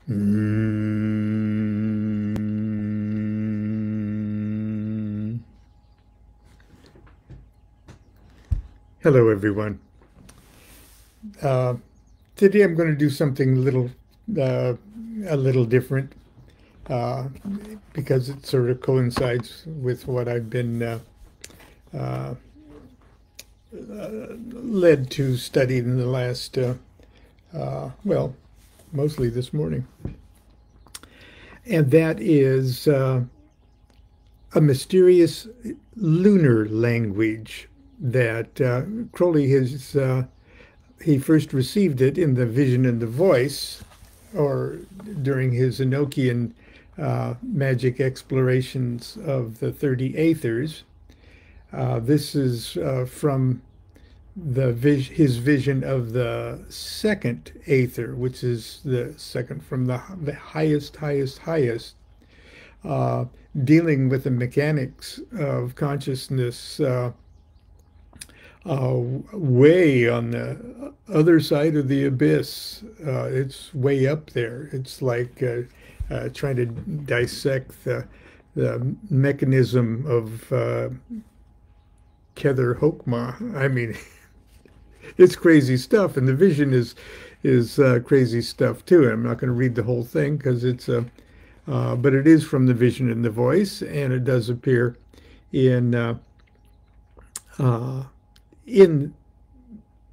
Mm. Hello, everyone. Uh, Today I'm going to do something uh, a little different uh, because it sort of coincides with what I've been uh, led to study in the last, well, mostly this morning. And that is a mysterious lunar language that Crowley has. He first received it in the Vision and the Voice, or during his Enochian magic explorations of the 30 Aethers. This is from his vision of the second Aether, which is the second from the highest, uh, dealing with the mechanics of consciousness way on the other side of the abyss. It's way up there. It's like trying to dissect the mechanism of Kether Hokmah. I mean, it's crazy stuff, and the vision is crazy stuff too. I'm not going to read the whole thing because but it is from the Vision and the Voice, and it does appear in uh, in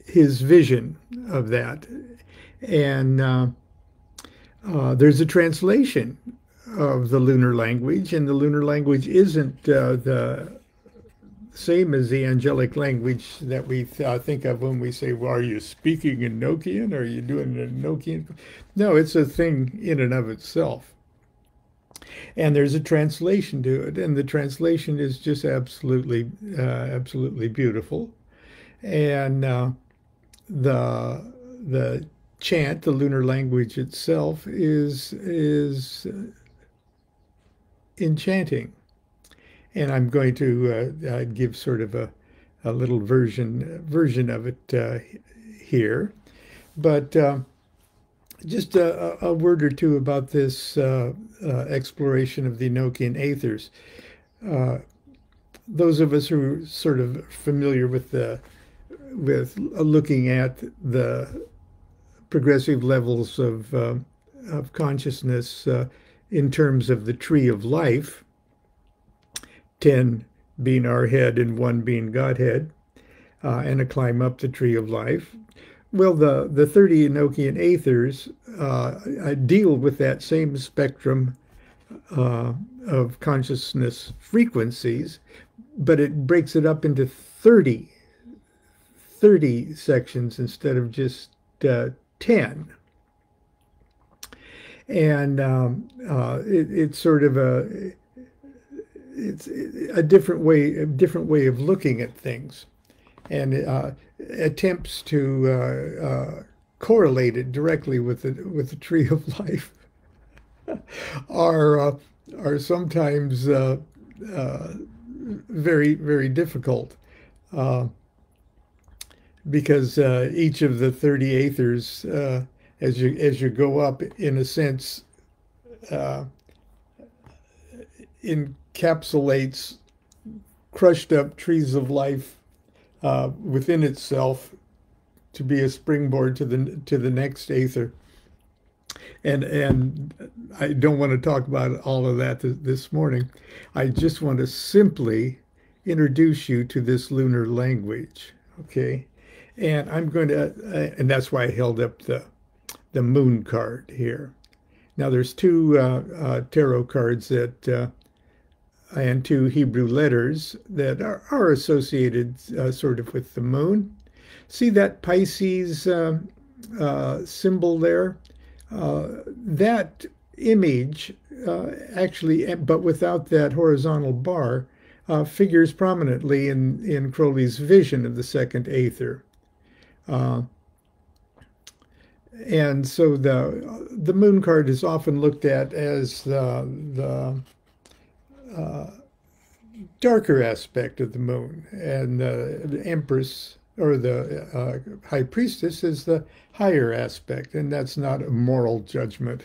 his vision of that. And there's a translation of the lunar language, and the lunar language isn't the same as the angelic language that we think of when we say, well, are you speaking Enochian? Are you doing an Enochian? No, it's a thing in and of itself. And there's a translation to it, and the translation is just absolutely beautiful. And the chant, the lunar language itself, is enchanting. And I'm going to give sort of a little version of it here, but just a word or two about this exploration of the Enochian Aethers. Those of us who are sort of familiar with looking at the progressive levels of consciousness in terms of the tree of life, 10 being our head and 1 being Godhead, and a climb up the tree of life. Well, the 30 Enochian Aethers deal with that same spectrum of consciousness frequencies, but it breaks it up into 30 sections instead of just 10. And it's sort of it's a different way of looking at things, and attempts to correlate it directly with the tree of life are sometimes very difficult, because each of the 30 Aethers, as you go up, in a sense, encapsulates crushed up trees of life within itself to be a springboard to the next Aether. And I don't want to talk about all of that this morning. I just want to simply introduce you to this lunar language, okay? And I'm going to, and that's why I held up the moon card here. Now there's two tarot cards that and 2 Hebrew letters that are associated sort of with the moon. See that Pisces symbol there? That image actually, but without that horizontal bar, figures prominently in Crowley's vision of the second Aether. And so the moon card is often looked at as the darker aspect of the moon, and the Empress, or the High Priestess, is the higher aspect, and that's not a moral judgment.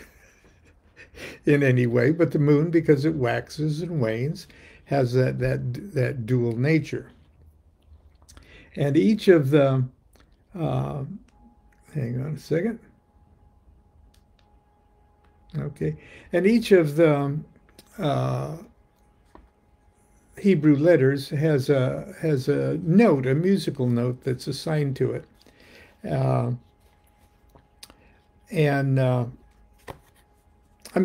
in any way, but the moon, because it waxes and wanes, has that dual nature. And each of the, uh, hang on a second. Okay, and each of the uh, Hebrew letters has a note, a musical note that's assigned to it, uh, and I'm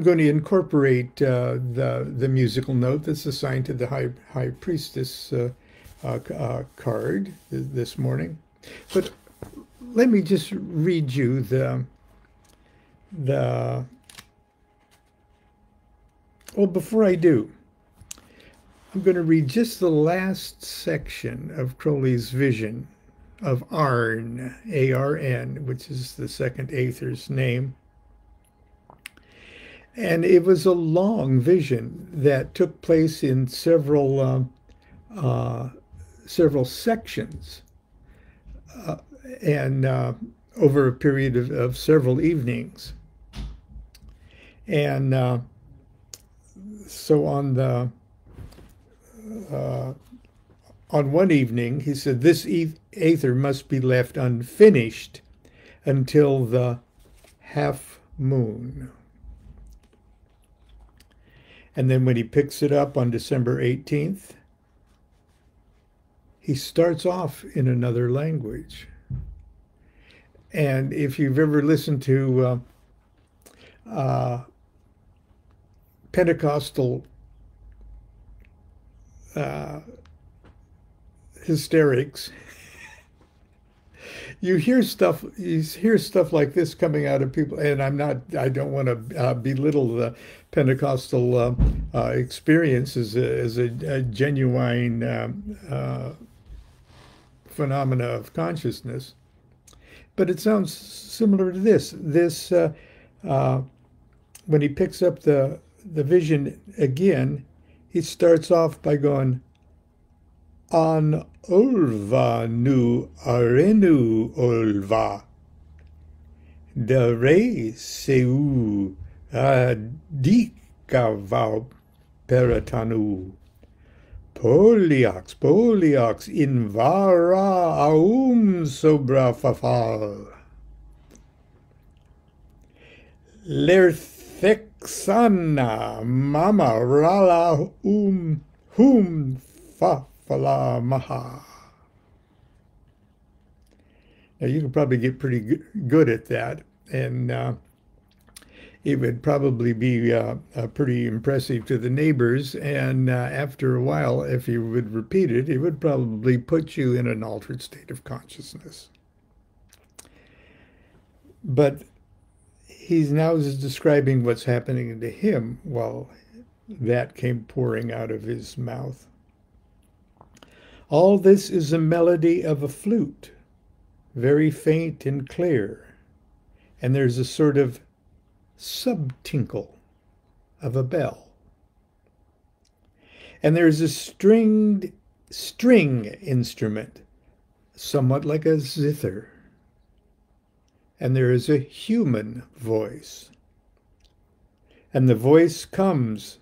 going to incorporate the musical note that's assigned to the high priestess card this morning. But let me just read you well, before I do, I'm going to read just the last section of Crowley's Vision of ARN, A-R-N, which is the second Aether's name. And it was a long vision that took place in several sections and over a period of several evenings. And so on one evening, he said, this Aether must be left unfinished until the half moon. And then when he picks it up on December 18th, he starts off in another language. And if you've ever listened to Pentecostal hysterics, you hear stuff like this coming out of people, and I don't want to belittle the Pentecostal experience as a genuine phenomena of consciousness, but it sounds similar to this. When he picks up the vision again, he starts off by going, An ulva nu arenu ulva, de re seu adikavau peratanu, poliox invara sobra fafal, lerthexana mama rala hum fa Fala maha. Now you can probably get pretty good at that, and it would probably be pretty impressive to the neighbors. And after a while, if you would repeat it, it would probably put you in an altered state of consciousness. But he's now describing what's happening to him while that came pouring out of his mouth. All this is a melody of a flute, very faint and clear, and there's a sort of sub-tinkle of a bell. And there's a string instrument, somewhat like a zither, and there is a human voice. And the voice comes,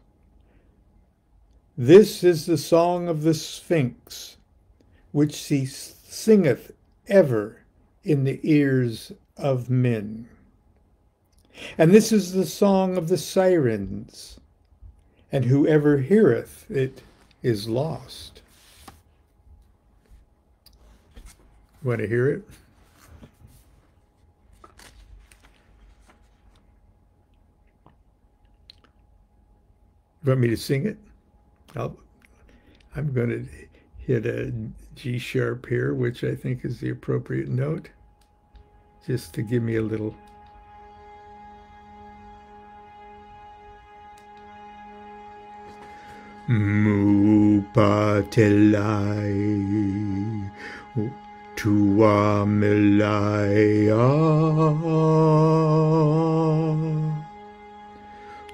This is the song of the Sphinx, which she singeth ever in the ears of men. And this is the song of the sirens, and whoever heareth it is lost. Want to hear it? Want me to sing it? I'm going to hit a G sharp here, which I think is the appropriate note, just to give me a little. Mupatelai tua melaya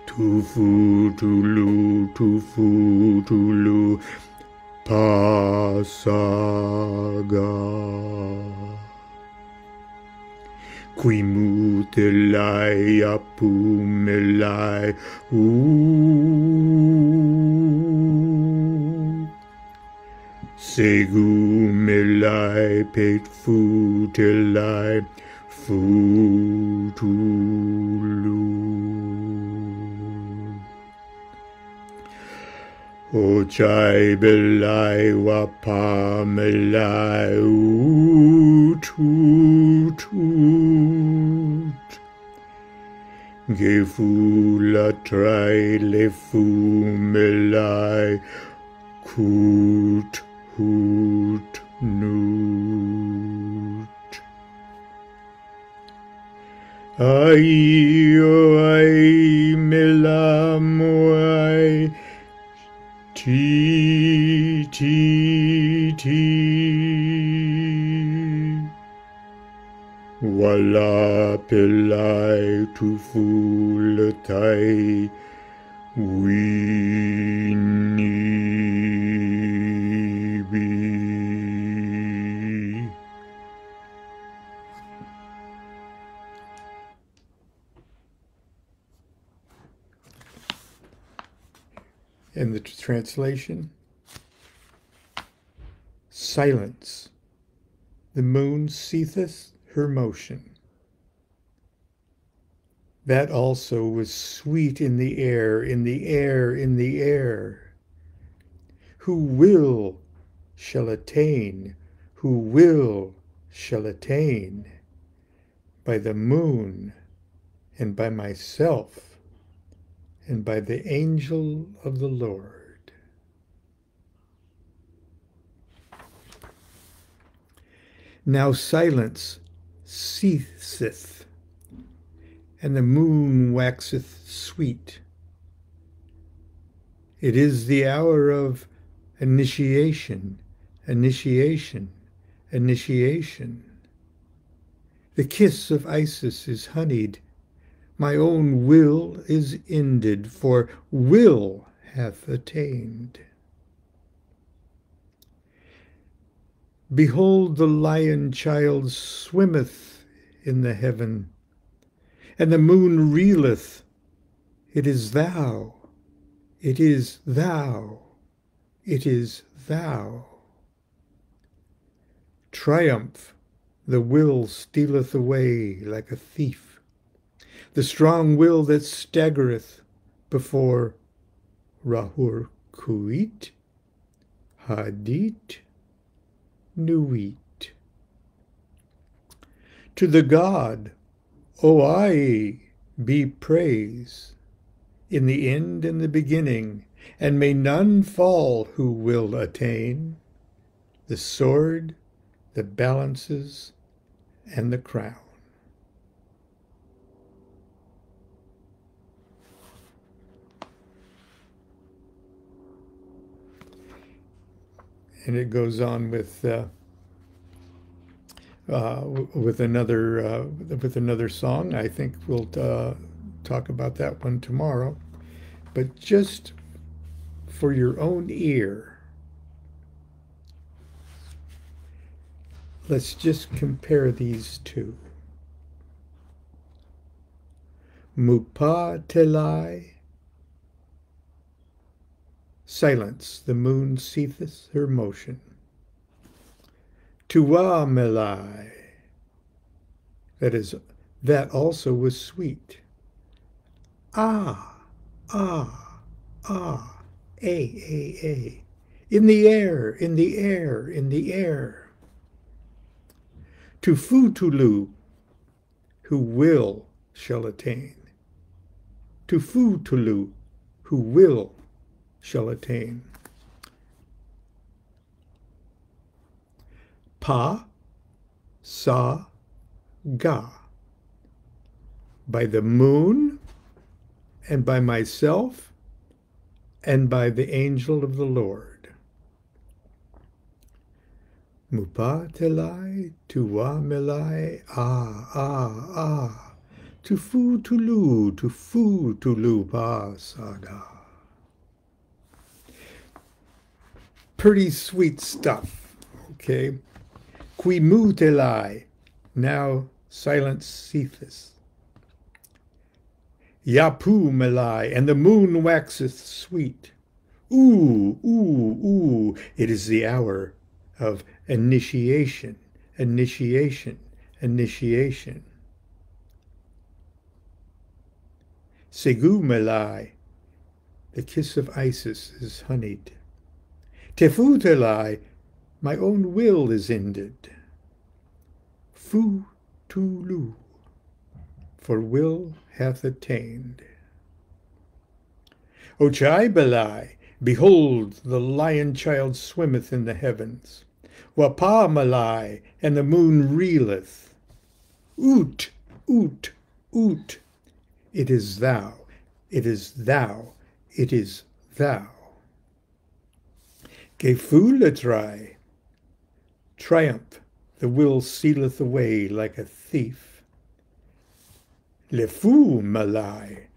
tufu tulu pasaga Qui mutilai apumilai segumilai pet futilai futulu Ochai belai wapamelai utut Gefula trai lefumelai kut hut nut Ai o ai melamoai Ti, ti, ti. Wala pelai tu fulatai winibi. And the translation? Silence. The moon ceaseth her motion. That also was sweet in the air, in the air, in the air. Who will shall attain, who will shall attain by the moon and by myself and by the angel of the Lord. Now silence ceaseth, and the moon waxeth sweet. It is the hour of initiation, initiation, initiation. The kiss of Isis is honeyed. My own will is ended, for will hath attained. Behold, the lion child swimmeth in the heaven, and the moon reeleth. It is thou, it is thou, it is thou. Triumph, the will stealeth away like a thief, the strong will that staggereth before Rahur Kuit, Hadit, Nuit. To the God, O I, be praise, in the end and the beginning, and may none fall who will attain the sword, the balances, and the crown. And it goes on with another song. I think we'll talk about that one tomorrow. But just for your own ear, let's just compare these two. Mupa telai, silence, the moon ceaseth her motion. Tuwa melai, that also was sweet. Ah, ah, ah, a, in the air, in the air, in the air. To Futulu, who will shall attain. To Futulu, who will shall attain. Pa, sa, ga. By the moon, and by myself, and by the angel of the Lord. Mupa telai, tuwa melai, ah. To Futulu pa saga. Pretty sweet stuff, okay? Qui mutelai. Now silence ceaseth. Yapu Malai, and the moon waxeth sweet. Ooh, ooh, ooh, it is the hour of initiation, initiation, initiation. Segu Malai, the kiss of Isis is honeyed. Tefu Telai, my own will is ended. Fu Tulu, for will hath attained. Ochai Belai, behold, the lion child swimmeth in the heavens. Wapa Malai, and the moon reeleth. Oot, oot, oot, it is thou, it is thou, it is thou. Gefulatrai, triumph, the will sealeth away like a thief. Lefu Malai,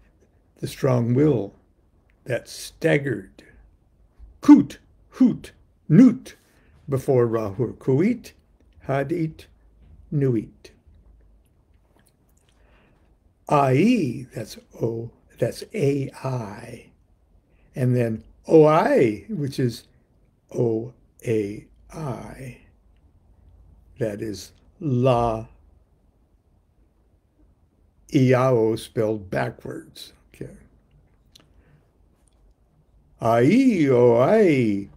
the strong will that staggered. Kut, hoot, newt, before Rahur Kuit, Hadit, Nuit. Ai, that's O, that's AI. And then OI, which is OAI. That is La Iao spelled backwards. Okay. Ai, OI,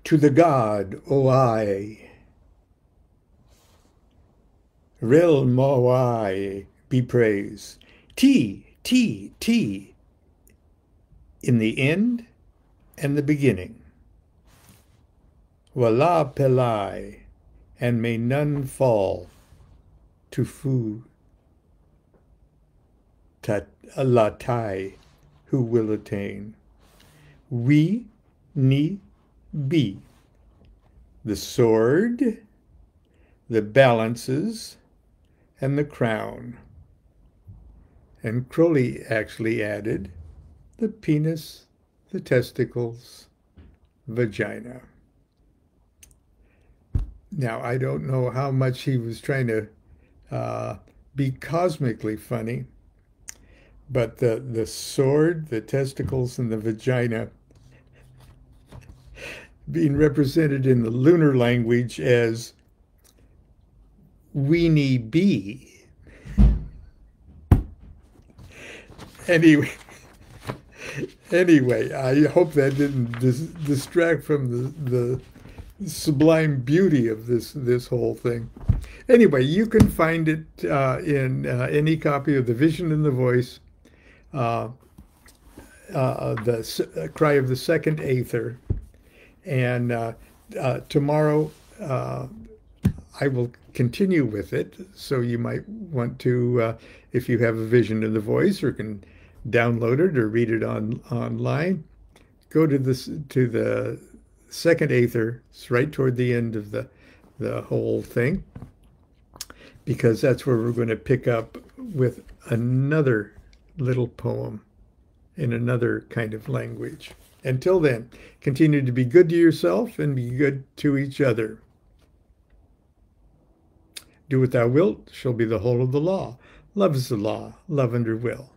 to the God, OI. Rel Moai, be praised. T, in the end and the beginning. Wala Pelai, and may none fall to Fu Latai, who will attain. We, ni, be, the sword, the balances, and the crown. And Crowley actually added the penis, the testicles, vagina. Now, I don't know how much he was trying to be cosmically funny, but the sword, the testicles, and the vagina being represented in the lunar language as weenie bee. Anyway, I hope that didn't distract from the sublime beauty of this whole thing. Anyway, you can find it in any copy of The Vision and the Voice, the Cry of the Second Aether, and tomorrow I will continue with it. So you might want to, if you have a Vision in the Voice or can download it or read it online, go to the Second Aether. It's right toward the end of the whole thing, because that's where we're going to pick up with another little poem in another kind of language. Until then, continue to be good to yourself and be good to each other. Do what thou wilt shall be the whole of the law. Love is the law, love under will.